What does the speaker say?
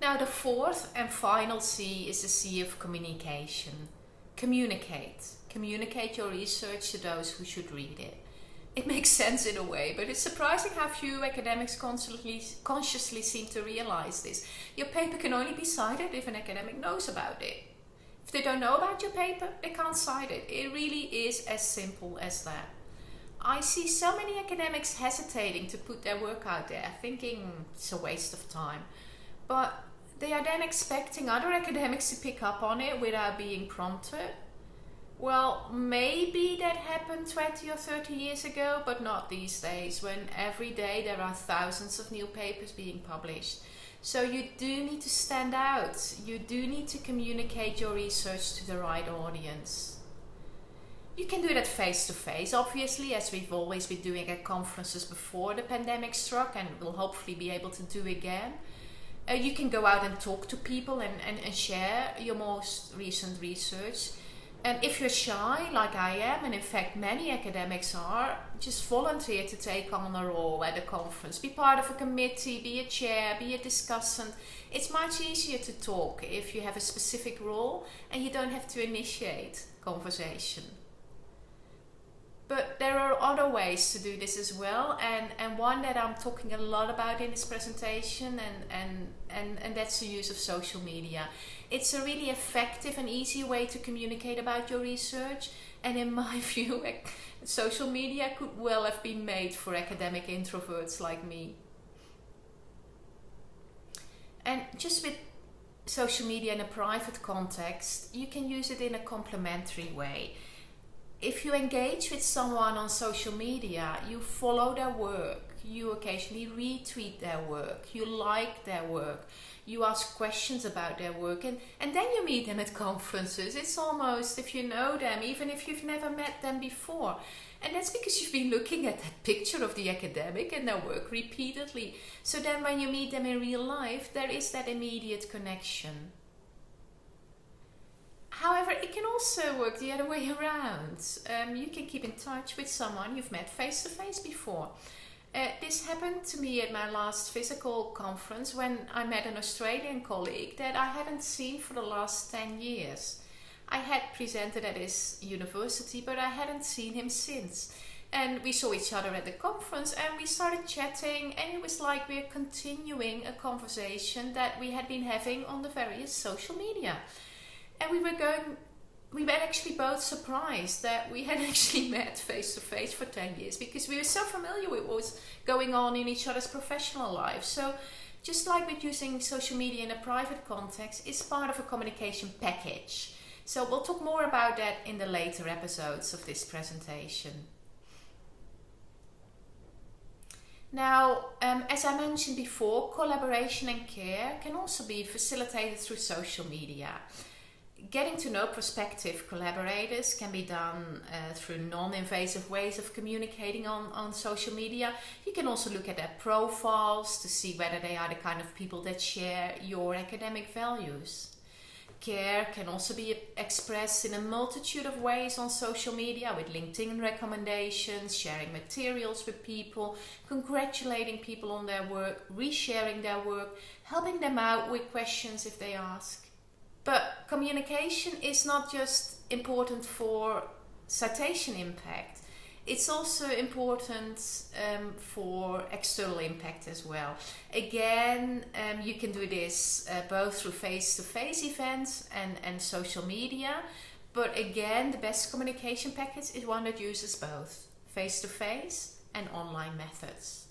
Now, the fourth and final C is the C of communication. Communicate. Communicate your research to those who should read it. It makes sense in a way, but it's surprising how few academics consciously seem to realize this. Your paper can only be cited if an academic knows about it. If they don't know about your paper, they can't cite it. It really is as simple as that. I see so many academics hesitating to put their work out there, thinking it's a waste of time. But they are then expecting other academics to pick up on it without being prompted. Well, maybe that happened 20 or 30 years ago, but not these days, when every day there are thousands of new papers being published. So you do need to stand out. You do need to communicate your research to the right audience. You can do that face to face, obviously, as we've always been doing at conferences before the pandemic struck, and will hopefully be able to do again. You can go out and talk to people and share your most recent research. And if you're shy, like I am, and in fact many academics are, just volunteer to take on a role at a conference. Be part of a committee, be a chair, be a discussant. It's much easier to talk if you have a specific role and you don't have to initiate conversation. But there are other ways to do this as well, and one that I'm talking a lot about in this presentation, and that's the use of social media. It's a really effective and easy way to communicate about your research, and in my view, social media could well have been made for academic introverts like me. And just with social media in a private context, you can use it in a complementary way. If you engage with someone on social media, you follow their work, you occasionally retweet their work, you like their work, you ask questions about their work, and then you meet them at conferences. It's almost if you know them, even if you've never met them before. And that's because you've been looking at that picture of the academic and their work repeatedly. So then when you meet them in real life, there is that immediate connection. However, it can also work the other way around. You can keep in touch with someone you've met face to face before. This happened to me at my last physical conference when I met an Australian colleague that I hadn't seen for the last 10 years. I had presented at his university, but I hadn't seen him since. And we saw each other at the conference and we started chatting, and it was like we're continuing a conversation that we had been having on the various social media. And we were actually both surprised that we had actually met face to face for 10 years, because we were so familiar with what was going on in each other's professional lives. So just like with using social media in a private context, it's part of a communication package. So we'll talk more about that in the later episodes of this presentation. Now, as I mentioned before, collaboration and care can also be facilitated through social media. Getting to know prospective collaborators can be done through non-invasive ways of communicating on social media. You can also look at their profiles to see whether they are the kind of people that share your academic values. Care can also be expressed in a multitude of ways on social media, with LinkedIn recommendations, sharing materials with people, congratulating people on their work, resharing their work, helping them out with questions if they ask. But communication is not just important for citation impact. It's also important for external impact as well. Again, you can do this both through face-to-face events and social media. But again, the best communication package is one that uses both face-to-face and online methods.